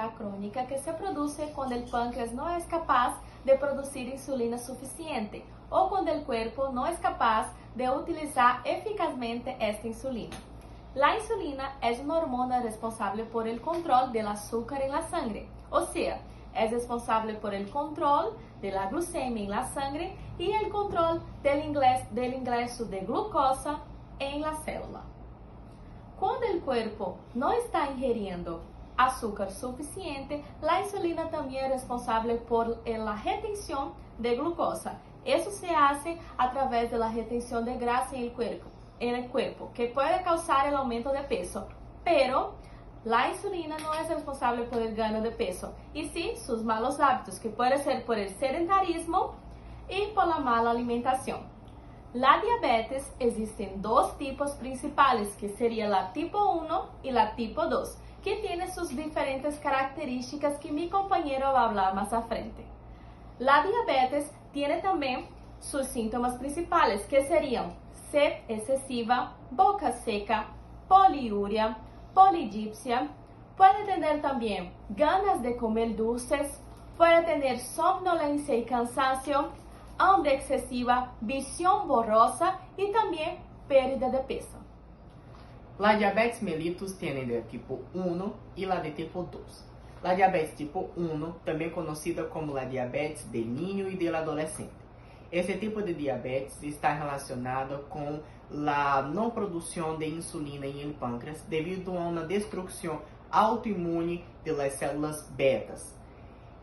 enfermedad crónica que se produce cuando el páncreas no es capaz de producir insulina suficiente o cuando el cuerpo no es capaz de utilizar eficazmente esta insulina. La insulina es una hormona responsable por el control del azúcar en la sangre, o sea, es responsable por el control de la glucemia en la sangre y el control del ingreso de glucosa en la célula. Cuando el cuerpo no está ingiriendo azúcar suficiente, la insulina también es responsable por la retención de glucosa. Eso se hace a través de la retención de grasa en el cuerpo, que puede causar el aumento de peso, pero la insulina no es responsable por el gano de peso, y sí sus malos hábitos, que puede ser por el sedentarismo y por la mala alimentación. La diabetes existen dos tipos principales, que sería la tipo 1 y la tipo 2, que tienen sus diferentes características que mi compañero va a hablar más a frente. La diabetes tiene también sus síntomas principales, que serían sed excesiva, boca seca, poliuria, polidipsia, puede tener también ganas de comer dulces, puede tener somnolencia y cansancio, hambre excesiva, visión borrosa y también pérdida de peso. La diabetes mellitus tiene de tipo 1 y la de tipo 2. La diabetes tipo 1, también conocida como la diabetes del niño y del adolescente. Este tipo de diabetes está relacionado con la no producción de insulina en el páncreas debido a una destrucción autoinmune de las células betas.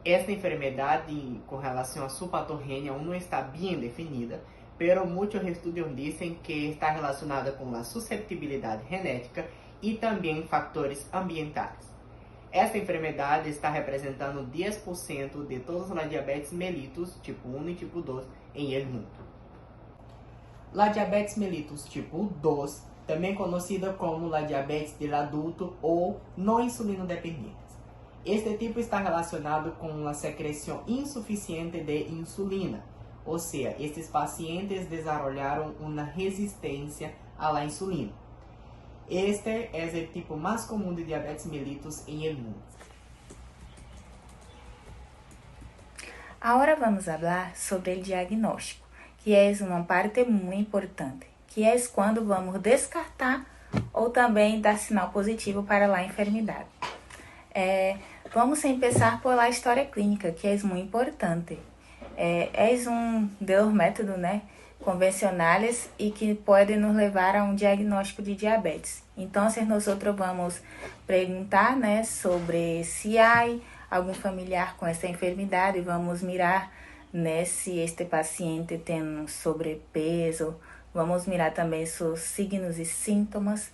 Esta enfermedad con relación a su patogenia aún no está bien definida, pero muchos estudios dicen que está relacionada con la susceptibilidad genética y también factores ambientales. Esta enfermedad está representando 10% de todas las diabetes mellitus tipo 1 y tipo 2 en el mundo. La diabetes mellitus tipo 2, também conhecida como la diabetes del adulto ou não insulino dependentes. Este tipo está relacionado com a secreção insuficiente de insulina, ou seja, estes pacientes desarrollaram uma resistência à la insulina. Este é o tipo mais comum de diabetes mellitus em el mundo. Ahora vamos hablar sobre el diagnóstico, que es una parte muy importante, que es cuando vamos descartar ou também dar sinal positivo para la enfermidade. Vamos empezar por la história clínica, que é muito importante. É um dos métodos, convencionales y que puede nos levar a un diagnóstico de diabetes. Entonces nosotros vamos preguntar, sobre si hay algún familiar con esta enfermedad y vamos mirar, si este paciente tem sobrepeso, vamos mirar também sus signos e síntomas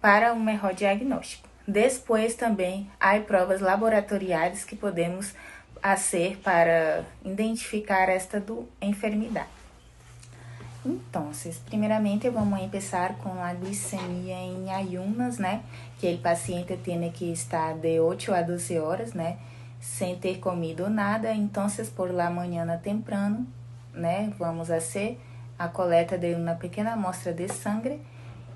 para um melhor diagnóstico. Depois também há provas laboratoriais que podemos fazer para identificar esta enfermidade. Então, primeiramente vamos começar com a glicemia em ayunas, que o paciente tem que estar de 8 a 12 horas, sem ter comido nada. Então, por la manhã temprano, vamos fazer a coleta de uma pequena amostra de sangue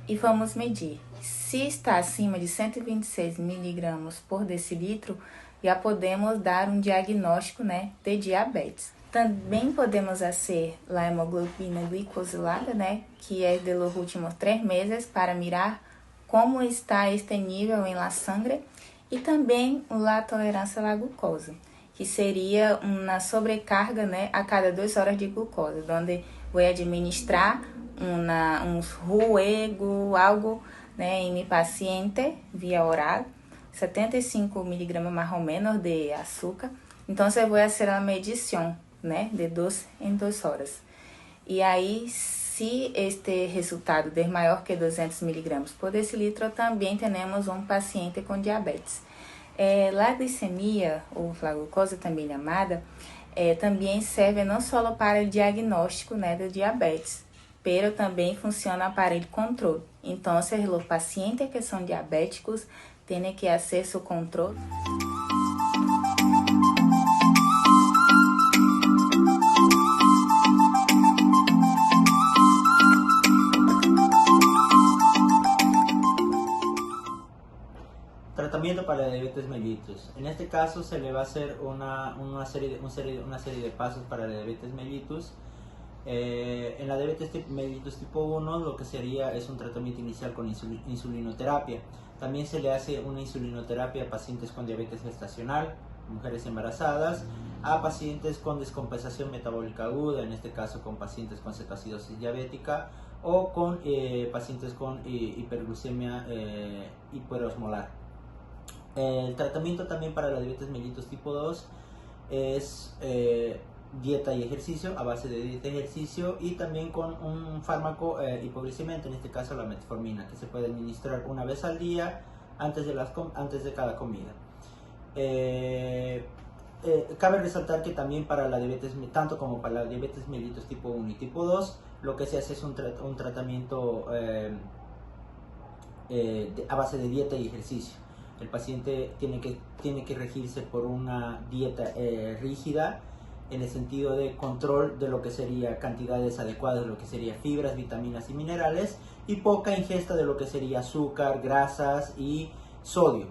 e vamos medir. Se está acima de 126 miligramas por decilitro, já podemos dar um diagnóstico, de diabetes. Também podemos fazer a hemoglobina glicosilada, que é de los últimos 3 meses, para mirar como está este nível em la sangre, e também a tolerância à glucosa, que seria uma sobrecarga, a cada 2 horas de glucosa, onde vou administrar um juego, algo, em mi paciente via oral, 75 miligramas mais ou menos de açúcar. Então, eu vou fazer a medição, de 2 em 2 horas. E aí, se este resultado der maior que 200 miligramas por decilitro, também temos um paciente com diabetes. A glicemia, ou a glucosa também chamada, também serve não só para o diagnóstico, do diabetes, pero também funciona para o controle. Então, os pacientes que são diabéticos têm que fazer seu controle. O tratamento para la diabetes mellitus. En este caso se le va a hacer una serie de pasos para la diabetes mellitus. En la diabetes mellitus tipo 1 lo que sería es un tratamiento inicial con insulinoterapia. También se le hace una insulinoterapia a pacientes con diabetes gestacional, mujeres embarazadas, a pacientes con descompensación metabólica aguda, en este caso con pacientes con cetoacidosis diabética o con pacientes con hiperglucemia hiperosmolar. El tratamiento también para la diabetes mellitus tipo 2 es dieta y ejercicio, a base de dieta y ejercicio, y también con un fármaco hipoglicemiante, en este caso la metformina, que se puede administrar una vez al día antes de cada comida. Cabe resaltar que también para la diabetes, tanto como para la diabetes mellitus tipo 1 y tipo 2, lo que se hace es un tratamiento a base de dieta y ejercicio. El paciente tiene que regirse por una dieta rígida, en el sentido de control de lo que sería cantidades adecuadas de lo que sería fibras, vitaminas y minerales, y poca ingesta de lo que sería azúcar, grasas y sodio,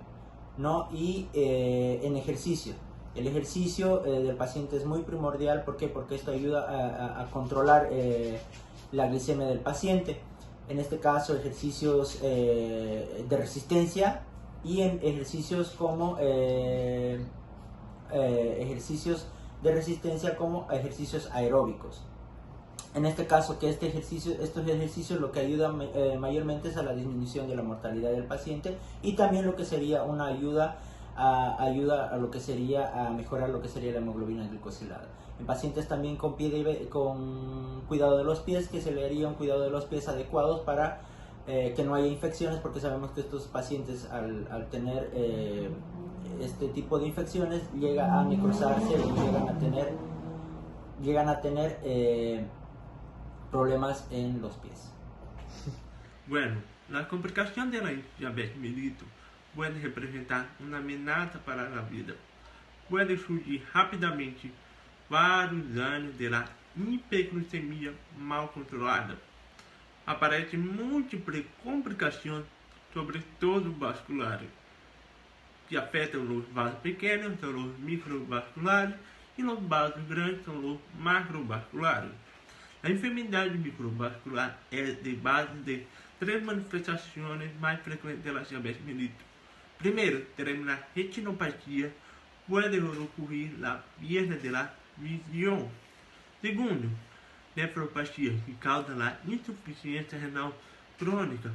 ¿no? Y en ejercicio. El ejercicio del paciente es muy primordial. ¿Por qué? Porque esto ayuda a controlar la glicemia del paciente. En este caso, ejercicios de resistencia y en ejercicios como ejercicios de resistencia como ejercicios aeróbicos. En este caso, que estos ejercicios lo que ayudan mayormente es a la disminución de la mortalidad del paciente, y también lo que sería una ayuda a lo que sería a mejorar lo que sería la hemoglobina glicosilada. En pacientes también con cuidado de los pies, que se le haría un cuidado de los pies adecuados para que no haya infecciones, porque sabemos que estos pacientes al tener este tipo de infecciones llega a necrosarse y llegan a tener problemas en los pies. Bueno, la complicación de la diabetes mellitus puede representar una amenaza para la vida. Puede surgir rápidamente vários anos de la hiperglicemia mal controlada. Aparecem múltiples complicações, sobretudo vasculares, que afetam os vasos pequenos, são os microvasculares, e os vasos grandes são os macrovasculares. A enfermedade microvascular é de base de 3 manifestações mais frequentes da diabetes mellitus. Primeiro, teremos la retinopatia, puede ocurrir la pérdida de la visión. Segundo, nefropatia, que causa la insuficiencia renal crônica.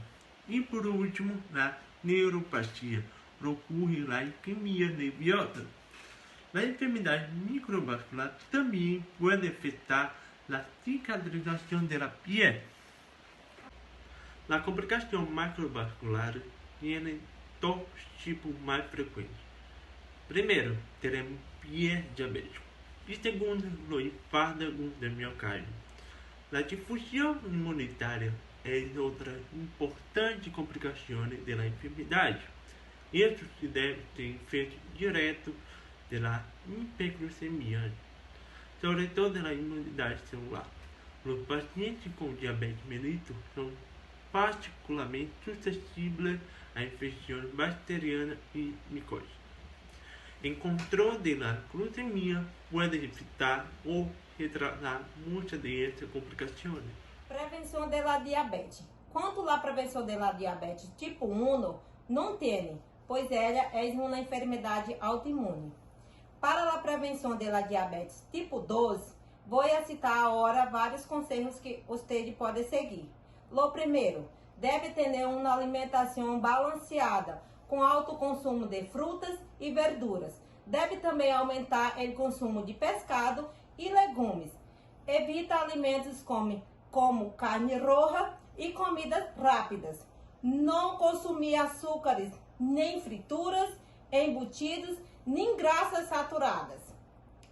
E por último, la neuropatia, ocurre la isquemia nerviosa. La enfermedade microvascular também pode afetar la cicatrización de la piel. La complicación macrovascular tiene 2 tipos mais frequentes. Primeiro, teremos pie diabético. E segundo, o infarto do miocárdio. A difusão imunitária é outra importante complicação da enfermidade. Isso se deve ter efeito direto da hiperglicemia, sobretudo da imunidade celular. Os pacientes com diabetes mellitus são particularmente suscetíveis a infecções bacterianas e micoses. Em controle da glicemia, pode evitar ou retrasar muitas dessas complicações. Prevenção da diabetes. Quanto à prevenção da diabetes tipo 1, não tem, pois ela é uma enfermidade autoimune. Para a prevenção da diabetes tipo 2, vou citar agora vários conselhos que você pode seguir. O primeiro, deve ter uma alimentação balanceada, com alto consumo de frutas e verduras. Deve também aumentar o consumo de pescado e legumes. Evita alimentos como carne roja e comidas rápidas. Não consumir açúcares, nem frituras, embutidos, nem graxas saturadas.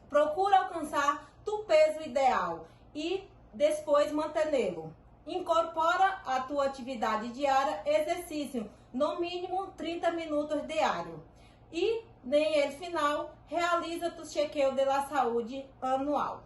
Procura alcançar tu peso ideal e depois mantê-lo. Incorpora a tua atividade diária, exercício, no mínimo 30 minutos diário. E, no final, realiza tu chequeio da saúde anual.